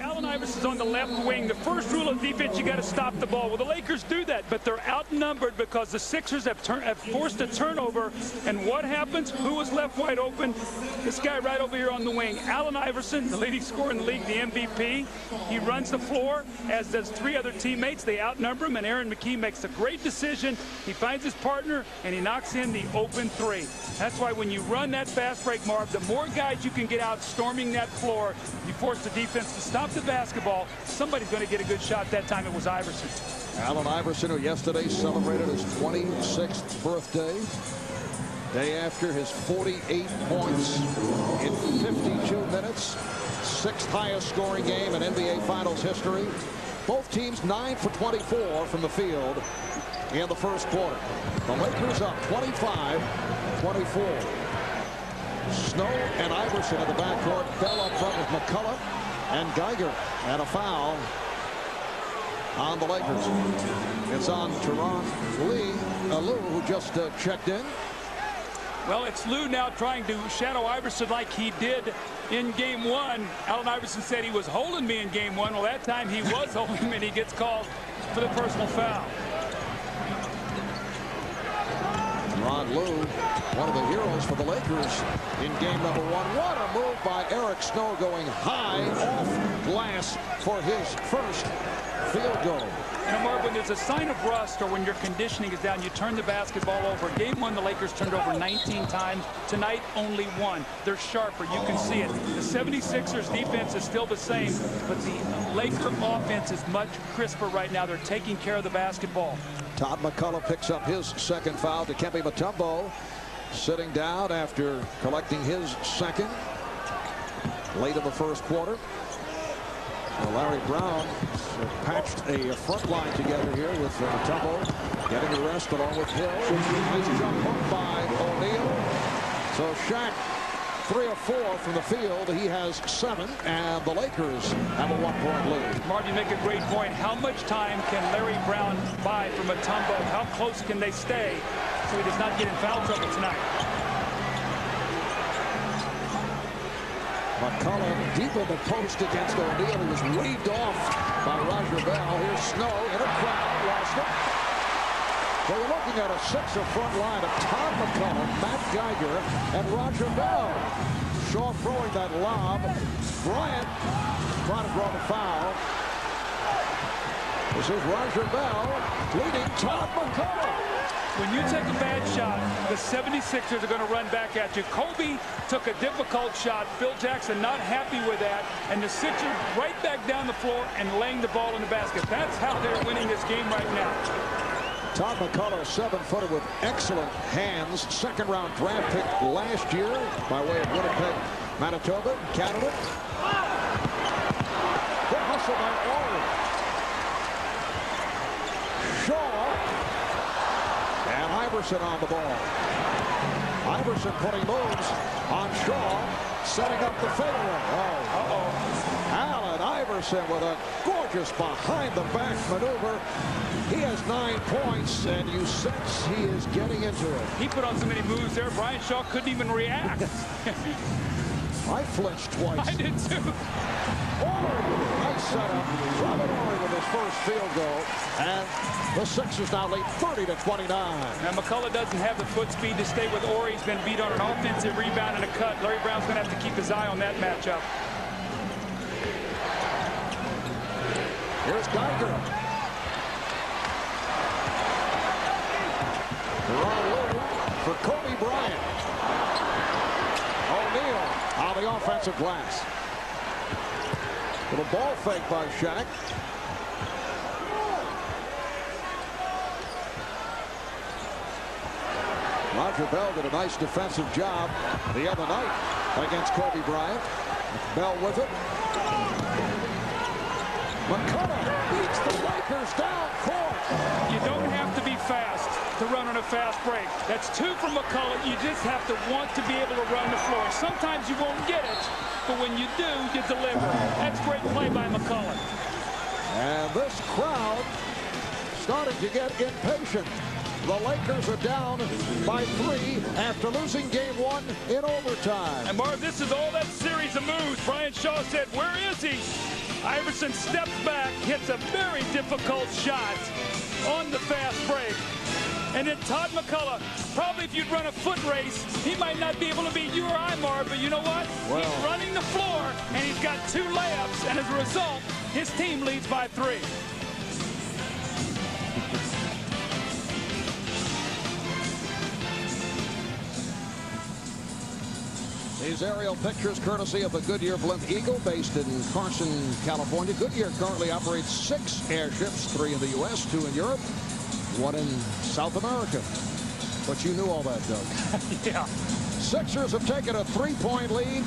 Allen Iverson's on the left wing. The first rule of defense, you got to stop the ball. Well, the Lakers do that, but they're outnumbered because the Sixers have forced a turnover. And what happens? Who was left wide open? This guy right over here on the wing. Allen Iverson, the leading scorer in the league, the MVP. He runs the floor, as does three other teammates. They outnumber him, and Aaron McKee makes a great decision. He finds his partner, and he knocks in the open three. That's why when you run that fast break, Marv, the more guys you can get out storming that floor, you force the defense to stop the basketball. Somebody's going to get a good shot. That time it was Iverson. Allen Iverson, who yesterday celebrated his 26th birthday, day after his 48 points in 52 minutes, sixth highest scoring game in NBA Finals history. Both teams 9 for 24 from the field in the first quarter. The Lakers up 25-24. Snow and Iverson in the backcourt. Bell up front with McCullough and Geiger, and a foul on the Lakers. It's on Teron Lou, who just checked in. Well, it's Lou now trying to shadow Iverson like he did in Game 1. Allen Iverson said he was holding me in Game 1. Well, that time he was holding me, and he gets called for the personal foul. Ron Lou, one of the heroes for the Lakers in game number 1. What a move by Eric Snow, going high off glass for his first field goal. You know, Marv, when there's a sign of rust or when your conditioning is down, you turn the basketball over. Game 1, the Lakers turned over 19 times. Tonight, only 1. They're sharper. You can see it. The 76ers defense is still the same, but the Laker offense is much crisper right now. They're taking care of the basketball. Todd McCullough picks up his second foul. Dikembe Mutombo sitting down after collecting his second late in the first quarter. Well, Larry Brown patched a front line together here with Mutombo getting the rest along with Hill. Nice jump hook by O'Neal. So Shaq 3 of 4 from the field. He has 7, and the Lakers have a 1-point lead. Mark, you make a great point. How much time can Larry Brown buy from Mutombo? How close can they stay so he does not get in foul trouble tonight? McCullough deep in the post against O'Neal. He was waved off by Roger Bell. Here's Snow in a crowd. Lost it. So you're looking at a 6 front line of Todd McCullough, Matt Geiger, and Roger Bell. Shaw throwing that lob. Bryant trying to draw the foul. This is Roger Bell leading Todd McCullough. When you take a bad shot, the 76ers are going to run back at you. Kobe took a difficult shot. Phil Jackson not happy with that. And the Sixers right back down the floor and laying the ball in the basket. That's how they're winning this game right now. Todd McCullough, 7-footer with excellent hands. Second-round draft pick last year by way of Winnipeg, Manitoba, Canada. Good hustle by Orr. Shaw. And Iverson on the ball. Iverson putting moves on Shaw, setting up the fadeaway. Allen Iverson with a gorgeous behind-the-back maneuver. He has 9 points, and you sense he is getting into it. He put on so many moves there, Brian Shaw couldn't even react. I flinched twice. I did too. Nice setup. Robert Horry with his first field goal. And the Sixers now lead 30-29. Now McCullough doesn't have the foot speed to stay with Horry. He's been beat on an offensive rebound and a cut. Larry Brown's going to have to keep his eye on that matchup. Here's Geiger. For Kobe Bryant. O'Neal on the offensive glass. Little ball fake by Shaq. Roger Bell did a nice defensive job the other night against Kobe Bryant. Bell with it. McCullough beats the Lakers down court. You don't have to be fast to run on a fast break. That's 2 from McCullough. You just have to want to be able to run the floor. Sometimes you won't get it, but when you do, you deliver. That's great play by McCullough. And this crowd starting to get impatient. The Lakers are down by 3 after losing game 1 in overtime. And Marv, this is all that series of moves. Brian Shaw said, where is he? Iverson steps back, hits a very difficult shot on the fast break. And then Todd McCullough, probably if you'd run a foot race, he might not be able to beat you or I, Marv, but you know what? Well, he's running the floor, and he's got 2 layups, and as a result, his team leads by 3. These aerial pictures courtesy of the Goodyear Blimp Eagle, based in Carson, California. Goodyear currently operates 6 airships, 3 in the U.S., 2 in Europe, 1 in South America. But you knew all that, Doug. Yeah. Sixers have taken a 3-point lead.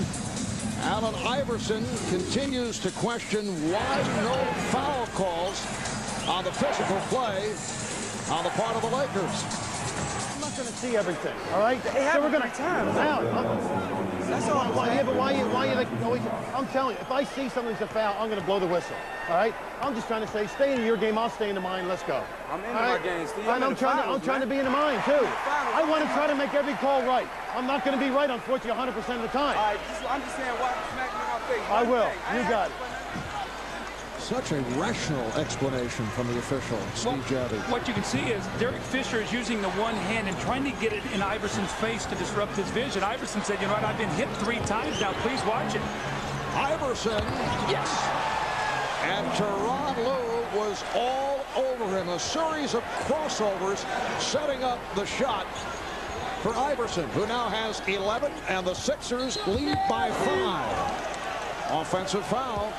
Allen Iverson continues to question why no foul calls on the physical play on the part of the Lakers. I'm not going to see everything, all right? They have a great time. That's all I'm saying. Yeah, but why you like always? I'm telling you, if I see something's a foul, I'm going to blow the whistle, all right? I'm just trying to say, stay in your game, I'll stay in the mine, let's go. I'm in my game, Steve. I'm trying to be in the mine, too. I want to try to make every call right. I'm not going to be right, unfortunately, 100% of the time. All right, I'm just saying, why smack me in my face? I will. You got it. Such a rational explanation from the official, Steve Javie. What you can see is Derek Fisher is using the one hand and trying to get it in Iverson's face to disrupt his vision. Iverson said, you know what, I've been hit 3 times now. Please watch it. Iverson, yes. And Tyronn Lue was all over him. A series of crossovers setting up the shot for Iverson, who now has 11, and the Sixers lead by 5. Offensive foul.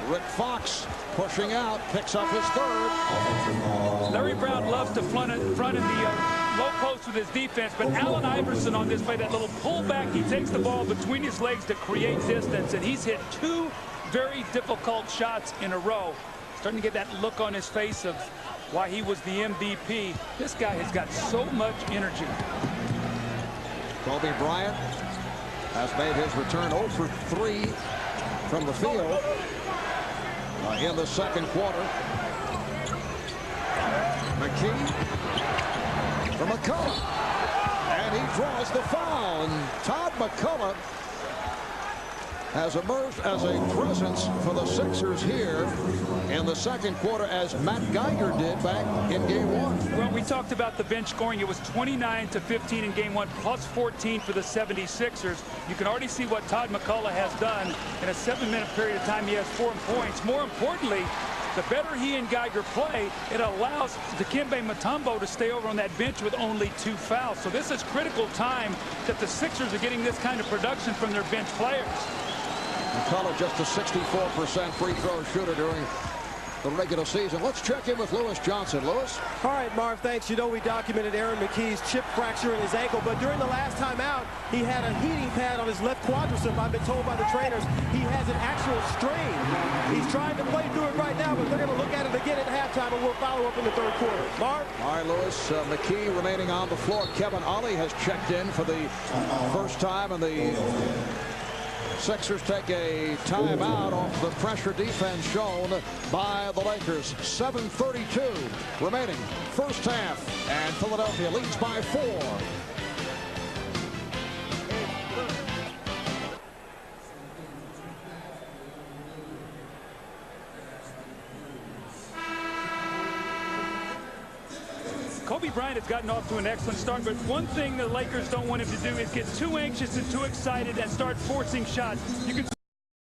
Rick Fox pushing out, picks up his 3rd. Larry Brown loves to front in the low post with his defense, but Allen Iverson on this play, that little pullback, he takes the ball between his legs to create distance, and he's hit 2 very difficult shots in a row. Starting to get that look on his face of why he was the MVP. This guy has got so much energy. Kobe Bryant has made his return 0 for 3 from the field. In the second quarter. McKee for McCullough. And he draws the foul. And Todd McCullough has emerged as a presence for the Sixers here in the second quarter, as Matt Geiger did back in Game 1. Well, we talked about the bench scoring. It was 29-15 in Game 1, plus 14 for the 76ers. You can already see what Todd McCullough has done. In a 7-minute period of time, he has 4 points. More importantly, the better he and Geiger play, it allows Dikembe Mutombo to stay over on that bench with only 2 fouls. So this is critical time that the Sixers are getting this kind of production from their bench players. McCullough just a 64% free throw shooter during the regular season. Let's check in with Lewis Johnson. Lewis? All right, Marv, thanks. You know, we documented Aaron McKee's chip fracture in his ankle, but during the last time out, he had a heating pad on his left quadricep. I've been told by the trainers he has an actual strain. He's trying to play through it right now, but they're going to look at it again at halftime, and we'll follow up in the 3rd quarter. Marv? All right, Lewis. McKee remaining on the floor. Kevin Ollie has checked in for the first time, and the Sixers take a timeout off the pressure defense shown by the Lakers. 7:32 remaining, first half, and Philadelphia leads by 4. Kobe Bryant has gotten off to an excellent start, but one thing the Lakers don't want him to do is get too anxious and too excited and start forcing shots. You can